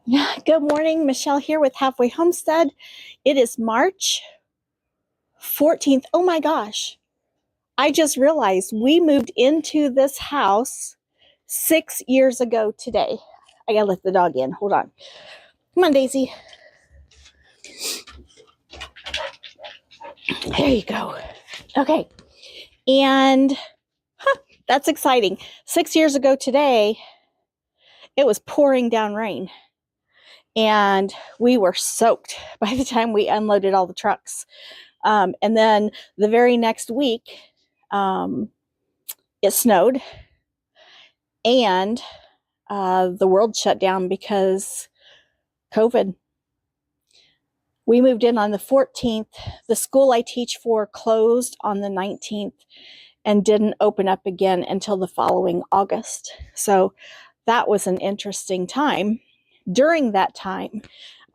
Yeah, good morning. Michelle here with Halfway Homestead. It is March 14th. Oh my gosh. I just realized we moved into this house 6 years ago today. I gotta let the dog in. Hold on. Come on, Daisy. There you go. Okay. And that's exciting. 6 years ago today, it was pouring down rain. And we were soaked by the time we unloaded all the trucks. And then the very next week, it snowed and the world shut down because COVID. We moved in on the 14th. The school I teach for closed on the 19th and didn't open up again until the following August. So that was an interesting time. During that time,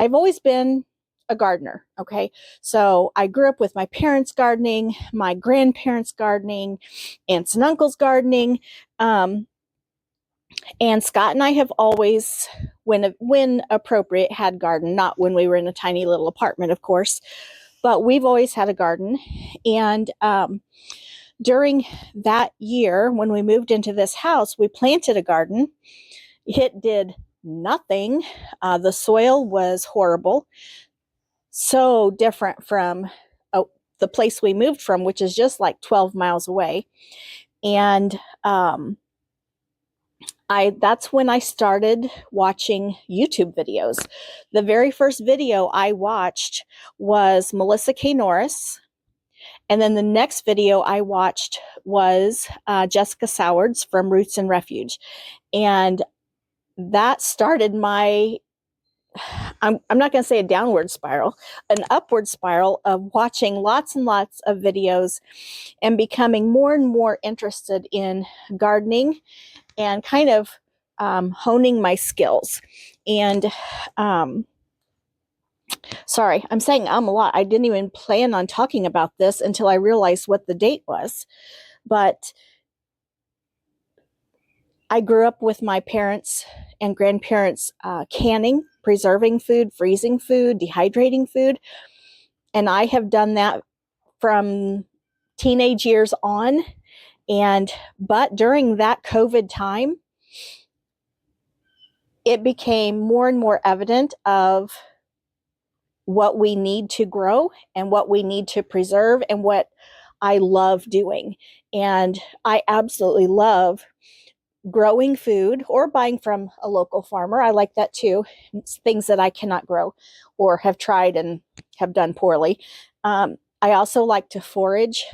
I've always been a gardener. Okay. So I grew up with my parents gardening, my grandparents gardening, aunts and uncles gardening. And Scott and I have always, when appropriate, had garden, not when we were in a tiny little apartment, of course, but we've always had a garden. And during that year, when we moved into this house, we planted a garden. It did nothing. The soil was horrible. So different from the place we moved from, which is just like 12 miles away. And that's when I started watching YouTube videos. The very first video I watched was Melissa K. Norris. And then the next video I watched was Jessica Sowards from Roots and Refuge. And that started my, I'm not going to say a downward spiral, an upward spiral of watching lots and lots of videos and becoming more and more interested in gardening and kind of honing my skills. And sorry, I'm saying a lot. I didn't even plan on talking about this until I realized what the date was. But I grew up with my parents and grandparents canning, preserving food, freezing food, dehydrating food. And I have done that from teenage years on. But during that COVID time, it became more and more evident of what we need to grow and what we need to preserve and what I love doing. And I absolutely love growing food or buying from a local farmer. I like that too. It's things that I cannot grow or have tried and have done poorly. I also like to forage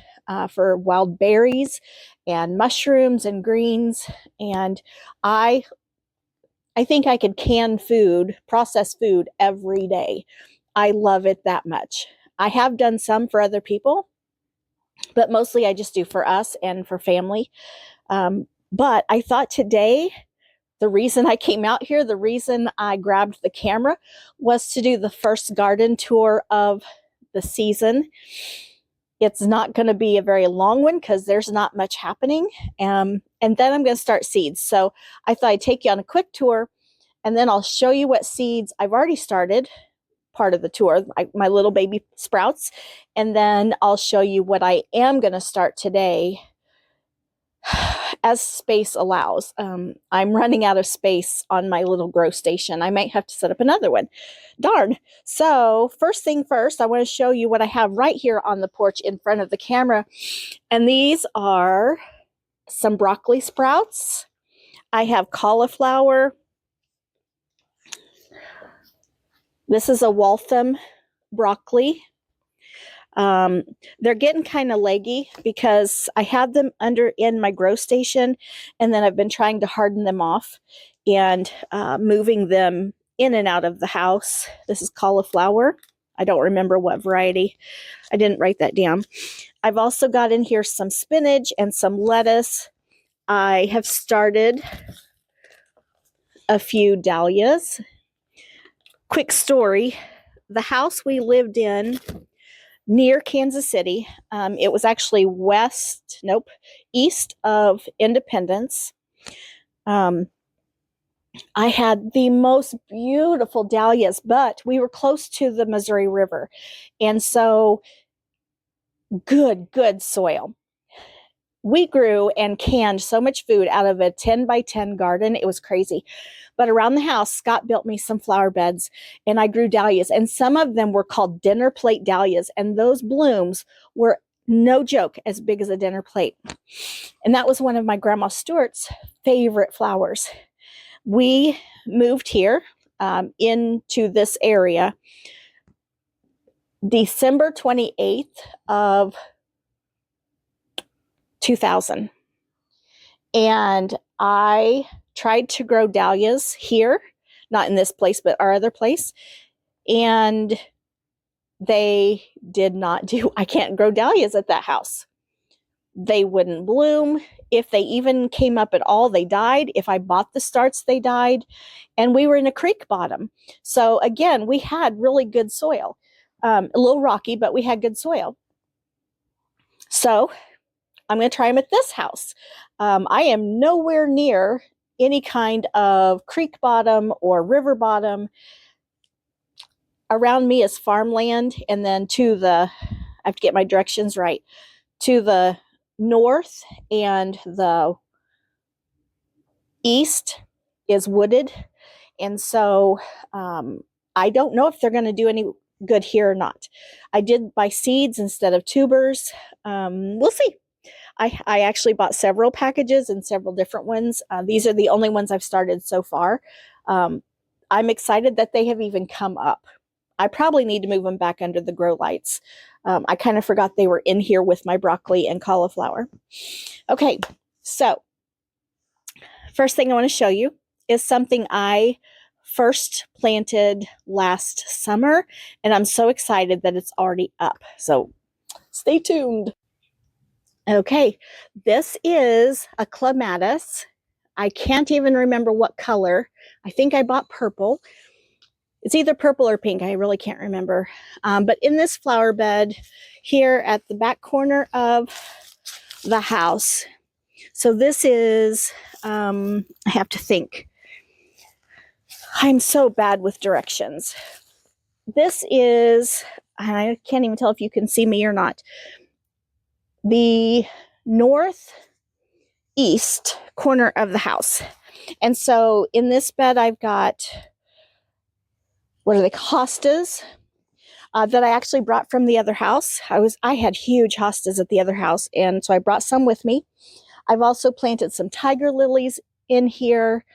for wild berries and mushrooms and greens. And I think I could can food, process food every day. I love it that much. I have done some for other people, but mostly I just do for us and for family. But I thought today, the reason I came out here, the reason I grabbed the camera was to do the first garden tour of the season. It's not going to be a very long one because there's not much happening. And then I'm going to start seeds. So I thought I'd take you on a quick tour and then I'll show you what seeds I've already started, part of the tour, my little baby sprouts. And then I'll show you what I am going to start today as space allows. I'm running out of space on my little grow station. I might have to set up another one. Darn. So first thing first, I want to show you what I have right here on the porch in front of the camera. And these are some broccoli sprouts. I have cauliflower. This is a Waltham broccoli. They're getting kind of leggy because I had them in my grow station, and then I've been trying to harden them off and moving them in and out of the house. This is cauliflower. I don't remember what variety. I didn't write that down. I've also got in here some spinach and some lettuce. I have started a few dahlias. Quick story. The house we lived in near Kansas City. It was actually east of Independence. I had the most beautiful dahlias, but we were close to the Missouri River. And so good soil. We grew and canned so much food out of a 10 by 10 garden. It was crazy. But around the house, Scott built me some flower beds and I grew dahlias. And some of them were called dinner plate dahlias. And those blooms were, no joke, as big as a dinner plate. And that was one of my Grandma Stewart's favorite flowers. We moved here into this area December 28th of 2000. And I tried to grow dahlias here, not in this place, but our other place. And they did not do, I can't grow dahlias at that house. They wouldn't bloom. If they even came up at all, they died. If I bought the starts, they died. And we were in a creek bottom. So again, we had really good soil. A little rocky, but we had good soil. So I'm going to try them at this house. I am nowhere near any kind of creek bottom or river bottom. Around me is farmland, and then to the, I have to get my directions right, to the north and the east is wooded. And so I don't know if they're going to do any good here or not. I did buy seeds instead of tubers. We'll see. I actually bought several packages and several different ones. These are the only ones I've started so far. I'm excited that they have even come up. I probably need to move them back under the grow lights. I kind of forgot they were in here with my broccoli and cauliflower. Okay, so first thing I want to show you is something I first planted last summer, and I'm so excited that it's already up. So stay tuned. Okay, this is a clematis. I can't even remember what color. I think I bought purple. It's either purple or pink. I really can't remember. But in this flower bed here at the back corner of the house. So this is, I have to think. I'm so bad with directions. This is, I can't even tell if you can see me or not, the northeast corner of the house. And so in this bed, I've got, what are they, hostas that I actually brought from the other house. I had huge hostas at the other house, and so I brought some with me. I've also planted some tiger lilies in here,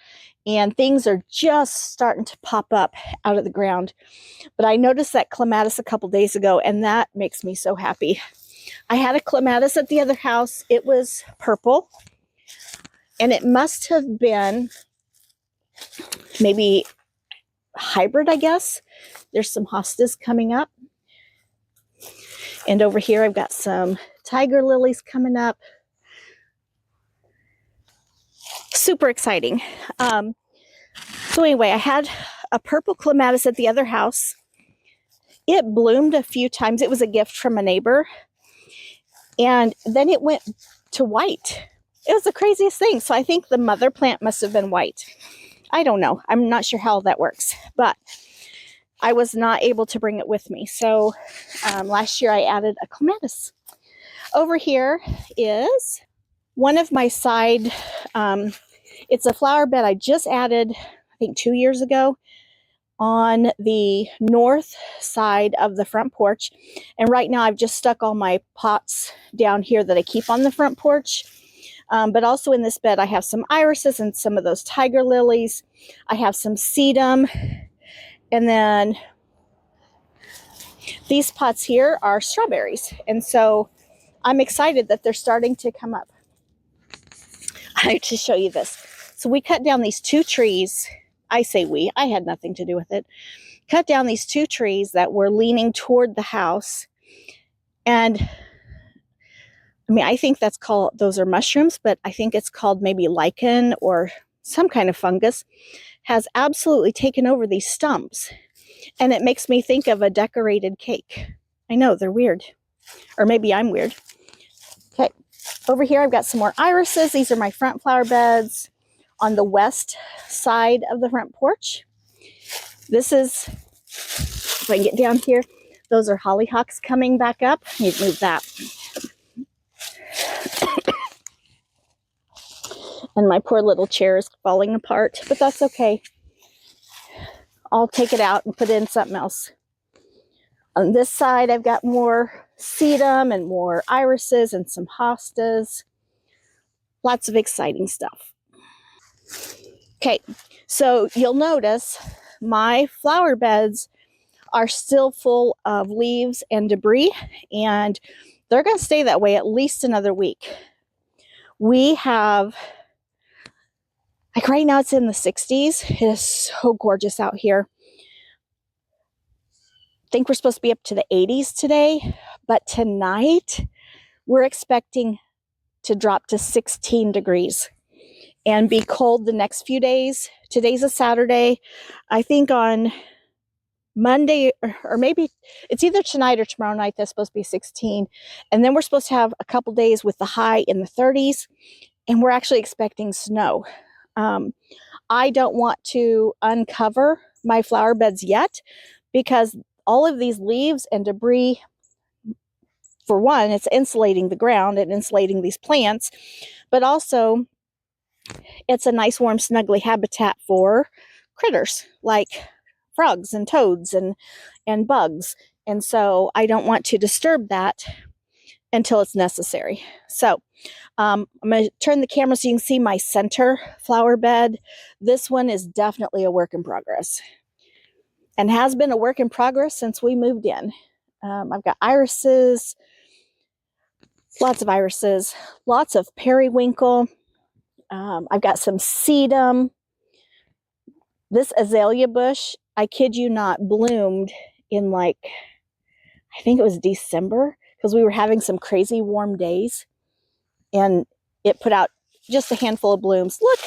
and things are just starting to pop up out of the ground. But I noticed that clematis a couple days ago, and that makes me so happy. I had a clematis at the other house. It was purple, and it must have been maybe hybrid, I guess. There's some hostas coming up. And over here, I've got some tiger lilies coming up. Super exciting. So anyway, I had a purple clematis at the other house. It bloomed a few times. It was a gift from a neighbor. And then it went to white. It was the craziest thing. So I think the mother plant must have been white. I don't know. I'm not sure how that works. But I was not able to bring it with me. So last year I added a clematis. Over here is one of my side, it's a flower bed I just added, I think 2 years ago, on the north side of the front porch. And right now I've just stuck all my pots down here that I keep on the front porch. But also in this bed I have some irises and some of those tiger lilies. I have some sedum. And then these pots here are strawberries. And so I'm excited that they're starting to come up. I have to show you this. So we cut down these 2 trees. I say we, I had nothing to do with it. Cut down these 2 trees that were leaning toward the house. And I mean, I think that's called, those are mushrooms, but I think it's called maybe lichen or some kind of fungus, has absolutely taken over these stumps. And it makes me think of a decorated cake. I know, they're weird. Or maybe I'm weird. Okay, over here I've got some more irises. These are my front flower beds. on the west side of the front porch. This is, if I can get down here, those are hollyhocks coming back up. I need to move that. And my poor little chair is falling apart, but that's okay. I'll take it out and put in something else. On this side, I've got more sedum and more irises and some hostas. Lots of exciting stuff. Okay, so you'll notice my flower beds are still full of leaves and debris, and they're going to stay that way at least another week. We have, like right now it's in the 60s. It is so gorgeous out here. I think we're supposed to be up to the 80s today, but tonight we're expecting to drop to 16 degrees and be cold the next few days. Today's a Saturday. I think on Monday, or maybe it's either tonight or tomorrow night, that's supposed to be 16. And then we're supposed to have a couple days with the high in the 30s, and we're actually expecting snow. I don't want to uncover my flower beds yet because all of these leaves and debris, for one, it's insulating the ground and insulating these plants, but also it's a nice, warm, snuggly habitat for critters like frogs and toads and bugs. And so I don't want to disturb that until it's necessary. So I'm going to turn the camera so you can see my center flower bed. This one is definitely a work in progress and has been a work in progress since we moved in. I've got irises, lots of irises, lots of periwinkle. I've got some sedum. This azalea bush, I kid you not, bloomed in I think it was December, because we were having some crazy warm days, and it put out just a handful of blooms. Look,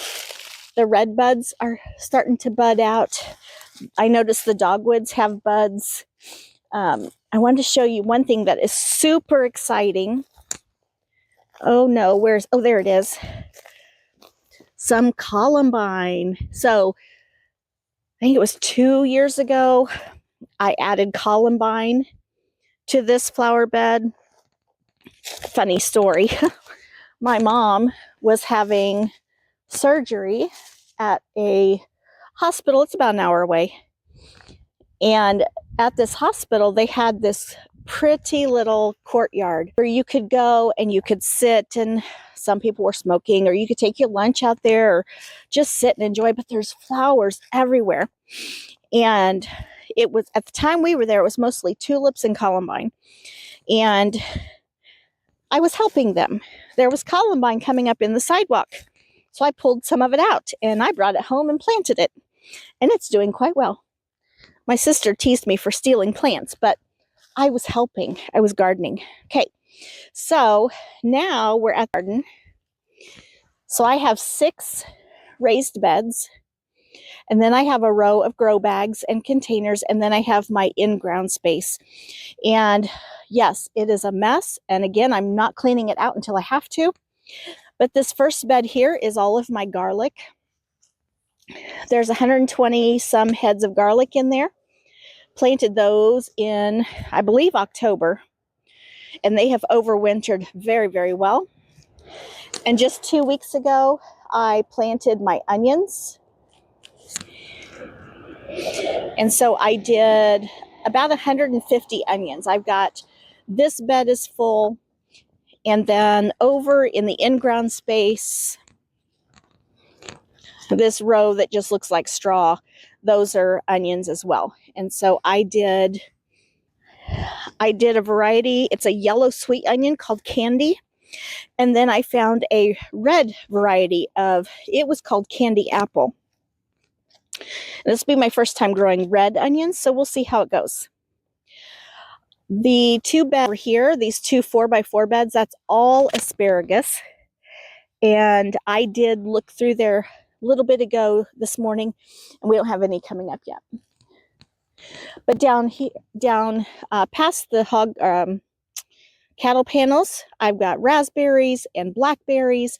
the red buds are starting to bud out. I noticed the dogwoods have buds. I wanted to show you one thing that is super exciting. Oh no, there it is. Some columbine. So I think it was 2 years ago, I added columbine to this flower bed. Funny story. My mom was having surgery at a hospital. It's about an hour away. And at this hospital, they had this pretty little courtyard where you could go and you could sit, and some people were smoking, or you could take your lunch out there or just sit and enjoy, but there's flowers everywhere. And it was, at the time we were there, it was mostly tulips and columbine. And I was helping them. There was columbine coming up in the sidewalk. So I pulled some of it out and I brought it home and planted it. And it's doing quite well. My sister teased me for stealing plants, but I was helping. I was gardening. Okay, so now we're at the garden. So I have 6 raised beds, and then I have a row of grow bags and containers, and then I have my in-ground space. And yes, it is a mess. And again, I'm not cleaning it out until I have to. But this first bed here is all of my garlic. There's 120 some heads of garlic in there. Planted those in, I believe, October. And they have overwintered very, very well. And just 2 weeks ago, I planted my onions. And so I did about 150 onions. I've got, this bed is full. And then over in the in-ground space, this row that just looks like straw, those are onions as well. And so I did a variety. It's a yellow sweet onion called Candy. And then I found a red variety of, it was called Candy Apple. And this will be my first time growing red onions, so we'll see how it goes. The 2 beds over here, these 2 4x4 beds, that's all asparagus. And I did look through there a little bit ago this morning, and we don't have any coming up yet. But down here, past the cattle panels, I've got raspberries and blackberries,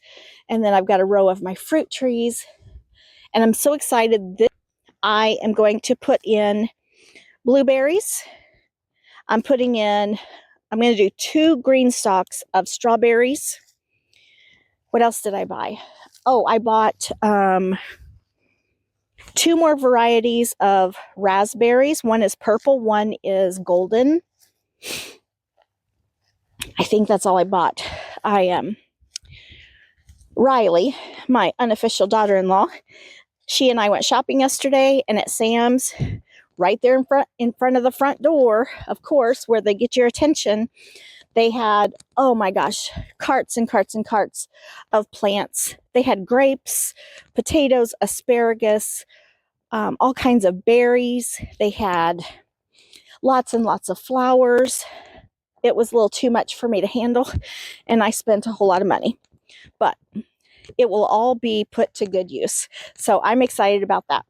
and then I've got a row of my fruit trees. And I'm so excited that I am going to put in blueberries. I'm going to do 2 green stalks of strawberries. What else did I buy? Oh, I bought 2 more varieties of raspberries. One is purple, one is golden. I think that's all I bought. Riley, my unofficial daughter-in-law, she and I went shopping yesterday, and at Sam's, right there in front of the front door, of course, where they get your attention, they had, oh my gosh, carts and carts and carts of plants. They had grapes, potatoes, asparagus, all kinds of berries. They had lots and lots of flowers. It was a little too much for me to handle, and I spent a whole lot of money. But it will all be put to good use. So I'm excited about that.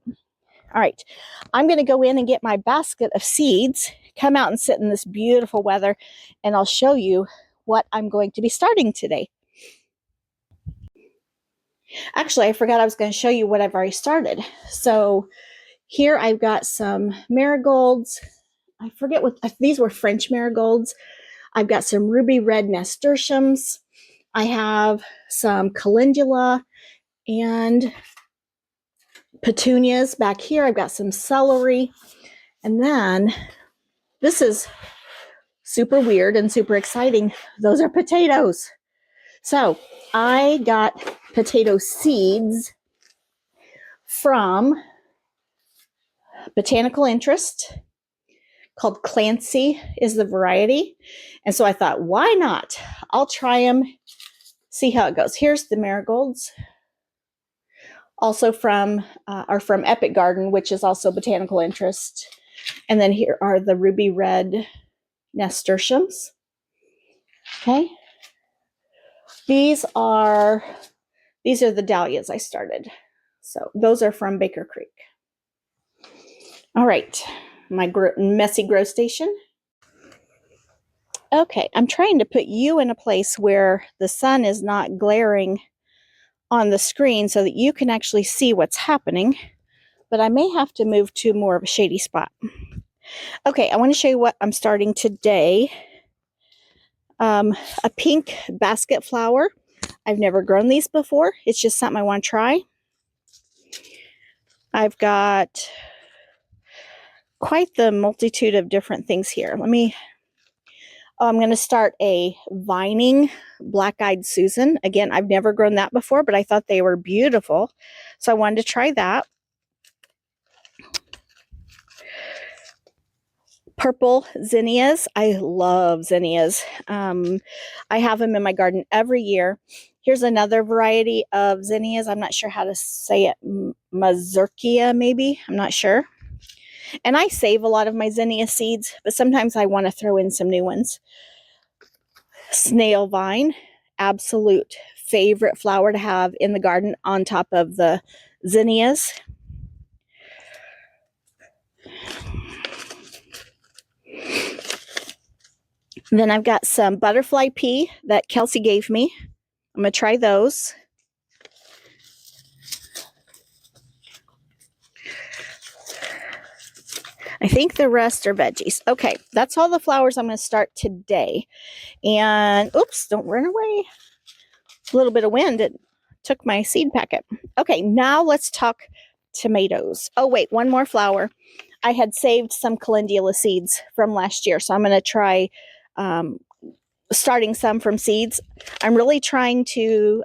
All right, I'm going to go in and get my basket of seeds, come out and sit in this beautiful weather, and I'll show you what I'm going to be starting today. Actually, I forgot I was going to show you what I've already started. So here I've got some marigolds. I forget what, these were French marigolds. I've got some ruby red nasturtiums. I have some calendula and petunias back here. I've got some celery. And then this is super weird and super exciting. Those are potatoes. So I got potato seeds from Botanical Interest, called Clancy is the variety. And so I thought, why not? I'll try them, see how it goes. Here's the marigolds, also from Epic Garden, which is also Botanical Interest. And then here are the ruby red nasturtiums. Okay. These are the dahlias I started. So those are from Baker Creek. All right, my messy grow station. Okay, I'm trying to put you in a place where the sun is not glaring on the screen so that you can actually see what's happening, but I may have to move to more of a shady spot. Okay, I want to show you what I'm starting today. A pink basket flower. I've never grown these before. It's just something I want to try. I've got quite the multitude of different things here. I'm going to start a vining black-eyed Susan. Again, I've never grown that before, but I thought they were beautiful, so I wanted to try that. Purple zinnias. I love zinnias. I have them in my garden every year. Here's another variety of zinnias. I'm not sure how to say it. Mazurkia, maybe? I'm not sure. And I save a lot of my zinnia seeds, but sometimes I want to throw in some new ones. Snail vine, absolute favorite flower to have in the garden on top of the zinnias. Then I've got some butterfly pea that Kelsey gave me. I'm going to try those. I think the rest are veggies. Okay, that's all the flowers I'm going to start today. And, oops, don't run away. A little bit of wind, it took my seed packet. Okay, now let's talk tomatoes. Oh, wait, one more flower. I had saved some calendula seeds from last year, so I'm going to try starting some from seeds. I'm really trying to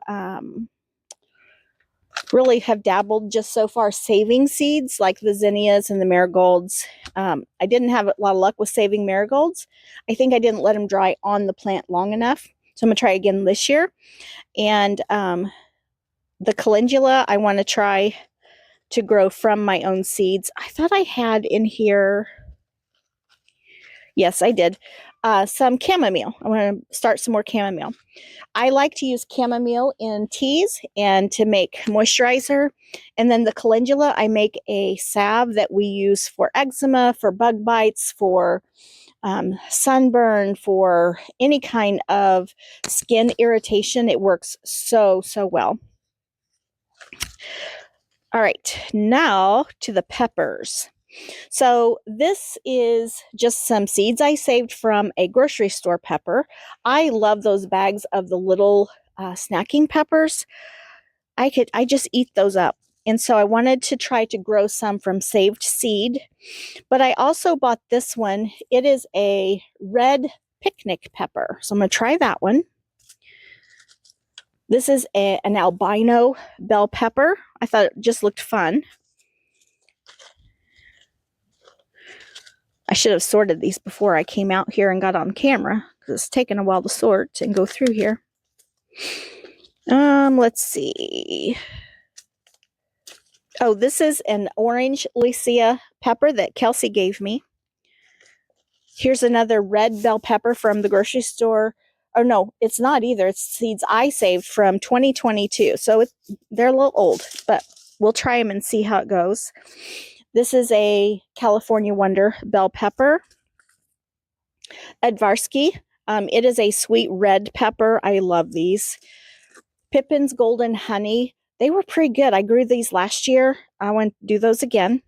really have dabbled just so far saving seeds like the zinnias and the marigolds. I didn't have a lot of luck with saving marigolds. I think I didn't let them dry on the plant long enough. So I'm going to try again this year. And the calendula, I want to try to grow from my own seeds. I thought I had in here, yes, I did, some chamomile. I want to start some more chamomile. I like to use chamomile in teas and to make moisturizer. And then the calendula, I make a salve that we use for eczema, for bug bites, for sunburn, for any kind of skin irritation. It works so, so well. All right, now to the peppers. So this is just some seeds I saved from a grocery store pepper. I love those bags of the little snacking peppers. I just eat those up. And so I wanted to try to grow some from saved seed, but I also bought this one. It is a red picnic pepper. So I'm going to try that one. This is an albino bell pepper. I thought it just looked fun. I should have sorted these before I came out here and got on camera because it's taken a while to sort and go through here. Let's see. Oh, this is an orange Lycia pepper that Kelsey gave me. Here's another red bell pepper from the grocery store. Oh, no, it's not either. It's seeds I saved from 2022. So they're a little old, but we'll try them and see how it goes. This is a California Wonder bell pepper. Advarsky. It is a sweet red pepper. I love these. Pippin's Golden Honey. They were pretty good. I grew these last year. I want to do those again.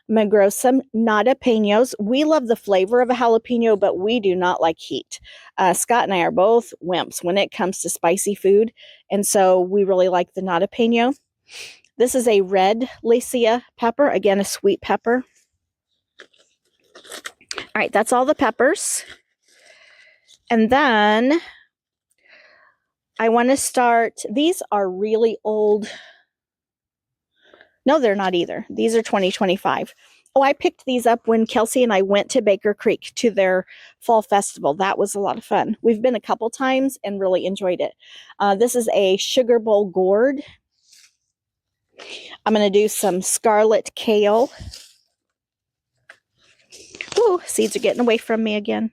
I'm going to grow some jalapenos. We love the flavor of a jalapeno, but we do not like heat. Scott and I are both wimps when it comes to spicy food, and so we really like the jalapeno. This is a red Lycia pepper, again, a sweet pepper. All right, that's all the peppers. And then I want to start, these are really old. No, they're not either. These are 2025. Oh, I picked these up when Kelsey and I went to Baker Creek to their fall festival. That was a lot of fun. We've been a couple times and really enjoyed it. This is a Sugar Bowl gourd. I'm going to do some scarlet kale. Ooh, seeds are getting away from me again.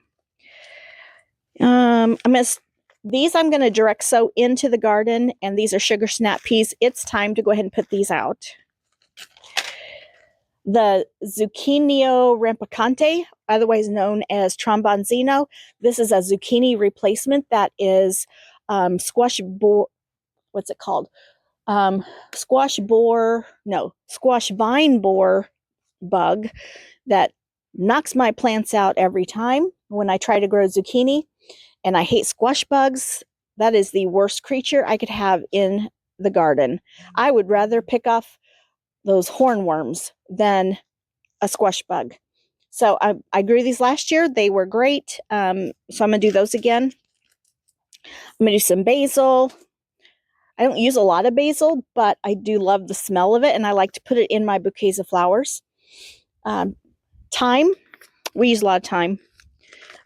I'm going to direct sow into the garden, and these are sugar snap peas. It's time to go ahead and put these out. The Zucchino rampicante, otherwise known as trombonzino. This is a zucchini replacement that is squash vine borer bug that knocks my plants out every time when I try to grow zucchini. And I hate squash bugs. That is the worst creature I could have in the garden. I would rather pick off those hornworms than a squash bug. So I grew these last year. They were great. So I'm going to do those again. I'm going to do some basil. I don't use a lot of basil, but I do love the smell of it, and I like to put it in my bouquets of flowers. Thyme. We use a lot of thyme.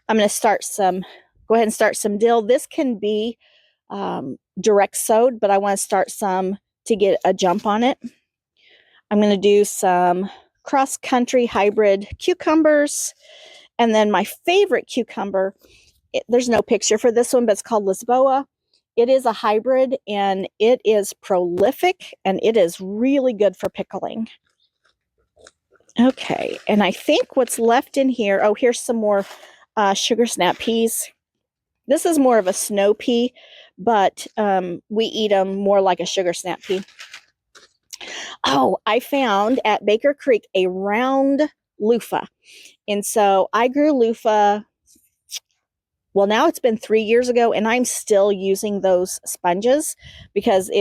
I'm going to go ahead and start some dill. This can be direct sowed, but I want to start some to get a jump on it. I'm going to do some cross-country hybrid cucumbers. And then my favorite cucumber, there's no picture for this one, but it's called Lisboa. It is a hybrid, and it is prolific, and it is really good for pickling. Okay, and I think what's left in here, oh, here's some more sugar snap peas. This is more of a snow pea, but we eat them more like a sugar snap pea. Oh, I found at Baker Creek a round loofah. And so I grew loofah, well, now it's been 3 years ago, and I'm still using those sponges because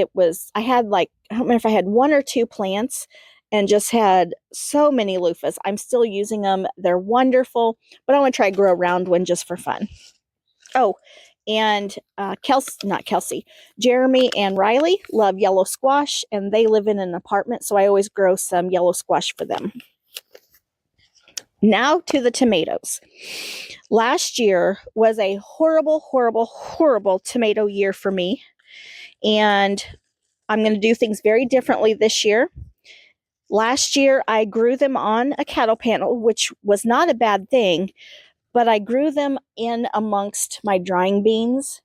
I had I don't remember if I had 1 or 2 plants and just had so many loofahs. I'm still using them. They're wonderful, but I want to try to grow a round one just for fun. Oh, and Jeremy and Riley love yellow squash, and they live in an apartment, so I always grow some yellow squash for them. Now to the tomatoes. Last year was a horrible, horrible, horrible tomato year for me, and I'm going to do things very differently this year. Last year, I grew them on a cattle panel, which was not a bad thing, but I grew them in amongst my drying beans.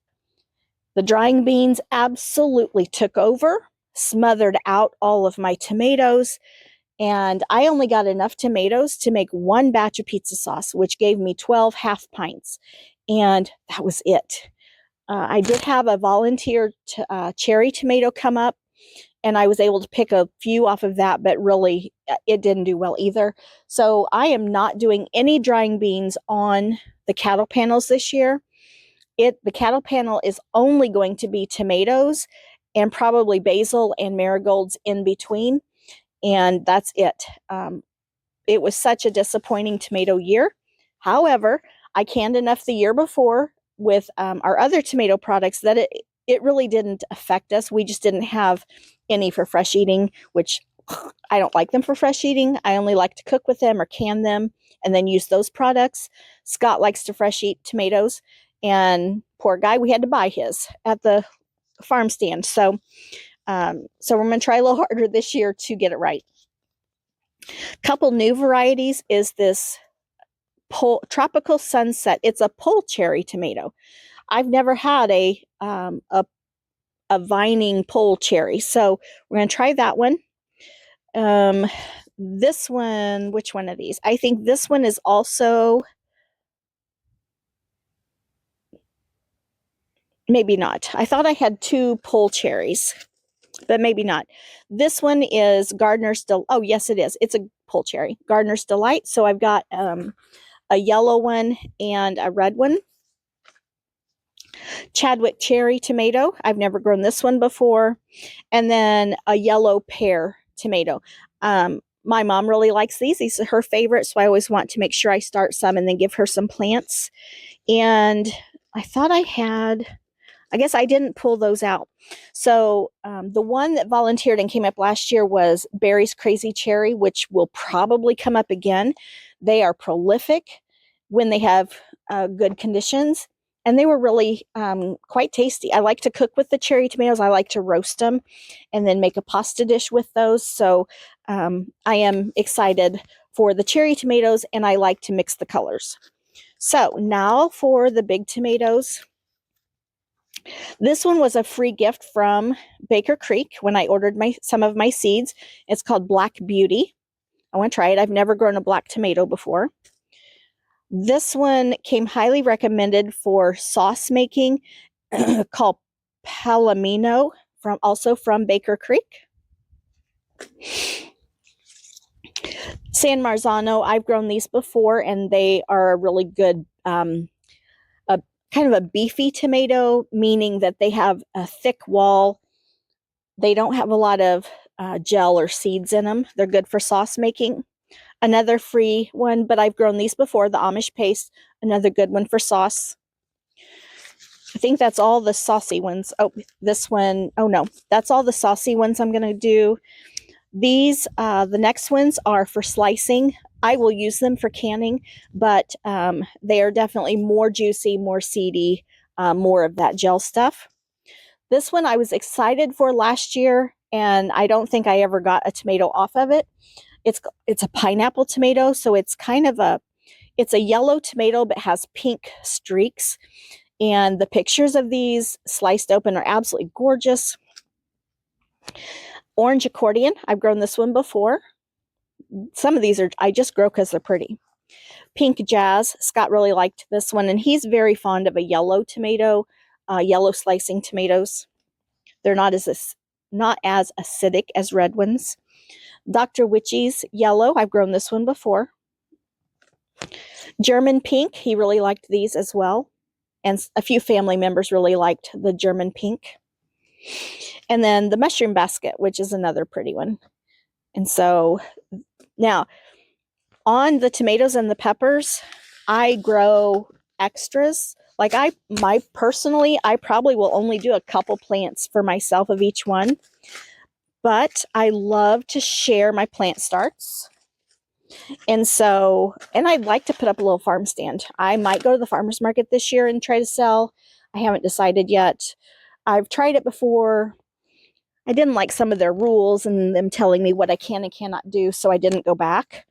The drying beans absolutely took over, smothered out all of my tomatoes, and I only got enough tomatoes to make 1 batch of pizza sauce, which gave me 12 half pints, and that was it. I did have a volunteer cherry tomato come up, and I was able to pick a few off of that, but really it didn't do well either. So I am not doing any drying beans on the cattle panels this year. The cattle panel is only going to be tomatoes and probably basil and marigolds in between, and that's it. It was such a disappointing tomato year. However, I canned enough the year before with our other tomato products that it really didn't affect us. We just didn't have any for fresh eating, which I don't like them for fresh eating. I only like to cook with them or can them and then use those products. Scott likes to fresh eat tomatoes, and poor guy, we had to buy his at the farm stand. So we're going to try a little harder this year to get it right. Couple new varieties is this Tropical Sunset. It's a pole cherry tomato. I've never had a vining pole cherry, so we're going to try that one. This one, which one of these? I think this one is also, maybe not. I thought I had two pole cherries, but maybe not. This one is Gardener's Delight. Oh, yes, it is. It's a pole cherry, Gardener's Delight. So I've got a yellow one and a red one. Chadwick Cherry Tomato. I've never grown this one before. And then a yellow pear tomato. My mom really likes these. These are her favorites, so I always want to make sure I start some and then give her some plants. And I thought I had, I guess I didn't pull those out. So the one that volunteered and came up last year was Barry's Crazy Cherry, which will probably come up again. They are prolific when they have good conditions, and they were really quite tasty. I like to cook with the cherry tomatoes. I like to roast them and then make a pasta dish with those. So I am excited for the cherry tomatoes, and I like to mix the colors. So now for the big tomatoes. This one was a free gift from Baker Creek when I ordered some of my seeds. It's called Black Beauty. I want to try it. I've never grown a black tomato before. This one came highly recommended for sauce making, called Palomino, also from Baker Creek. San Marzano, I've grown these before, and they are a really good, kind of a beefy tomato, meaning that they have a thick wall. They don't have a lot of gel or seeds in them. They're good for sauce making. Another free one, but I've grown these before, the Amish Paste, another good one for sauce. I think that's all the saucy ones. Oh, this one, oh no, that's all the saucy ones I'm going to do. These, the next ones are for slicing. I will use them for canning, but they are definitely more juicy, more seedy, more of that gel stuff. This one I was excited for last year, and I don't think I ever got a tomato off of it. It's a pineapple tomato, so it's kind of it's a yellow tomato but has pink streaks. And the pictures of these sliced open are absolutely gorgeous. Orange Accordion, I've grown this one before. Some of these I just grow because they're pretty. Pink Jazz, Scott really liked this one, and he's very fond of a yellow tomato, yellow slicing tomatoes. They're not as acidic as red ones. Dr. Witchy's Yellow, I've grown this one before. German Pink, he really liked these as well. And a few family members really liked the German Pink. And then the Mushroom Basket, which is another pretty one. And so now on the tomatoes and the peppers, I grow extras. Like I probably will only do a couple plants for myself of each one. But I love to share my plant starts. And I'd like to put up a little farm stand. I might go to the farmer's market this year and try to sell. I haven't decided yet. I've tried it before. I didn't like some of their rules and them telling me what I can and cannot do, so I didn't go back.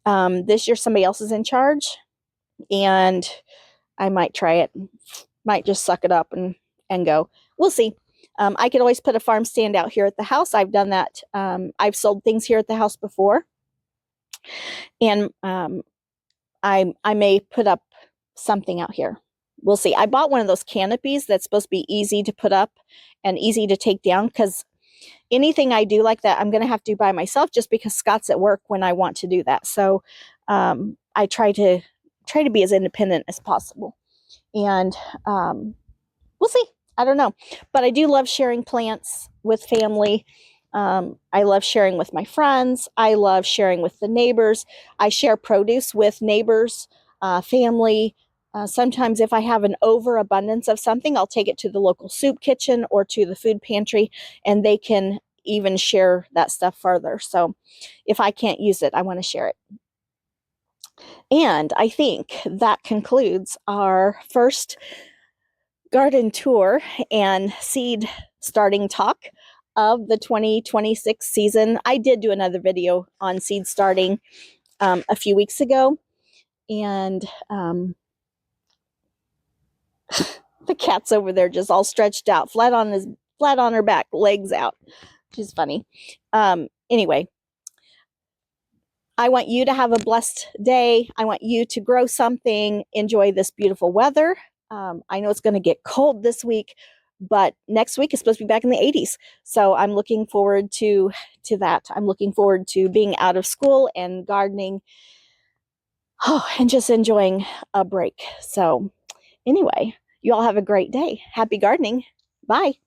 This year somebody else is in charge, and I might try it. Might just suck it up and go. We'll see. I could always put a farm stand out here at the house. I've done that. I've sold things here at the house before. And I may put up something out here. We'll see. I bought one of those canopies that's supposed to be easy to put up and easy to take down, because anything I do like that, I'm going to have to do by myself just because Scott's at work when I want to do that. So I try to be as independent as possible. And we'll see. I don't know. But I do love sharing plants with family. I love sharing with my friends. I love sharing with the neighbors. I share produce with neighbors, family. Sometimes if I have an overabundance of something, I'll take it to the local soup kitchen or to the food pantry, and they can even share that stuff further. So if I can't use it, I want to share it. And I think that concludes our first garden tour and seed starting talk of the 2026 season. I did do another video on seed starting a few weeks ago, and the cat's over there just all stretched out, flat on her back, legs out, which is funny. Anyway, I want you to have a blessed day. I want you to grow something, enjoy this beautiful weather. I know it's going to get cold this week, but next week is supposed to be back in the 80s. So I'm looking forward to that. I'm looking forward to being out of school and gardening, and just enjoying a break. So anyway, you all have a great day. Happy gardening. Bye.